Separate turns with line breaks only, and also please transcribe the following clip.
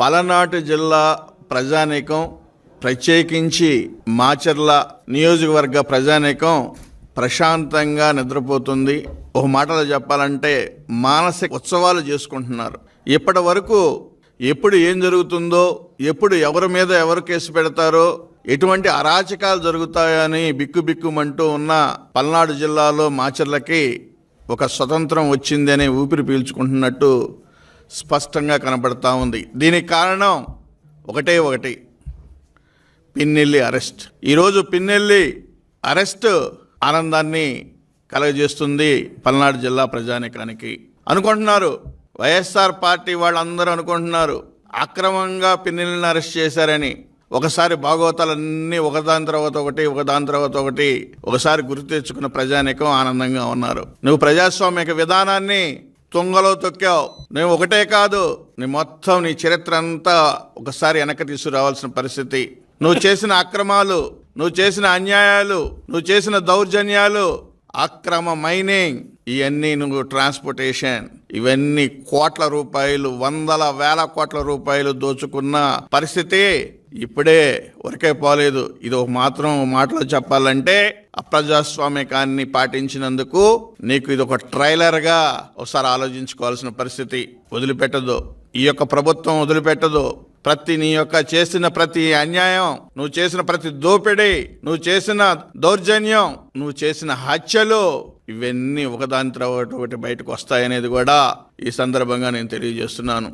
పలనాటి జిల్లా ప్రజానీకం, ప్రత్యేకించి మాచర్ల నియోజకవర్గ ప్రజానీకం ప్రశాంతంగా నిద్రపోతుంది. ఒక మాటలో చెప్పాలంటే మానసిక ఉత్సవాలు చేసుకుంటున్నారు. ఇప్పటి వరకు ఎప్పుడు ఏం జరుగుతుందో, ఎప్పుడు ఎవరి మీద ఎవరు కేసు పెడతారో, ఎటువంటి అరాచకాలు జరుగుతాయని బిక్కుబిక్కుమంటూ ఉన్న పల్నాడు జిల్లాలో మాచర్లకి ఒక స్వతంత్రం వచ్చింది అనే ఊపిరి పీల్చుకుంటున్నట్టు స్పష్టంగా కనపడతా ఉంది. దీనికి కారణం ఒకటి, పిన్నెల్లి అరెస్ట్. ఈరోజు పిన్నెల్లి అరెస్ట్ ఆనందాన్ని కలగజేస్తుంది పల్నాడు జిల్లా ప్రజానీకానికి. అనుకుంటున్నారు, వైఎస్ఆర్ పార్టీ వాళ్ళందరూ అనుకుంటున్నారు అక్రమంగా పిన్నెల్లిని అరెస్ట్ చేశారని. ఒకసారి భాగవతాలన్నీ ఒకదాని తర్వాత ఒకటి ఒకసారి గుర్తు తెచ్చుకున్న ప్రజానీకం ఆనందంగా ఉన్నారు. నువ్వు ప్రజాస్వామిక విధానాన్ని తుంగలో తొక్కావు. నువ్వు ఒకటే కాదు, నీ చరిత్ర అంతా ఒకసారి వెనక్కి తీసుకురావాల్సిన పరిస్థితి. నువ్వు చేసిన అక్రమాలు, నువ్వు చేసిన అన్యాయాలు, నువ్వు చేసిన దౌర్జన్యాలు, అక్రమ మైనింగ్, ఇవన్నీ, నువ్వు ట్రాన్స్పోర్టేషన్, ఇవన్నీ కోట్ల రూపాయలు, వందల వేల కోట్ల రూపాయలు దోచుకున్న పరిస్థితి ఇప్పుడే వరకే పోలేదు. ఇది ఒక మాటలో చెప్పాలంటే అప్రజాస్వామికాన్ని పాటించినందుకు నీకు ఇది ఒక ట్రైలర్గా ఒకసారి ఆలోచించుకోవాల్సిన పరిస్థితి. వదిలిపెట్టదు, ఈ యొక్క ప్రభుత్వం వదిలిపెట్టదు. నీ యొక్క చేసిన ప్రతి అన్యాయం, నువ్వు చేసిన ప్రతి దోపిడీ, నువ్వు చేసిన దౌర్జన్యం, నువ్వు చేసిన హత్యలు, ఇవన్నీ ఒకదాని తర్వాత ఒకటి బయటకు వస్తాయనేది కూడా ఈ సందర్భంగా నేను తెలియజేస్తున్నాను.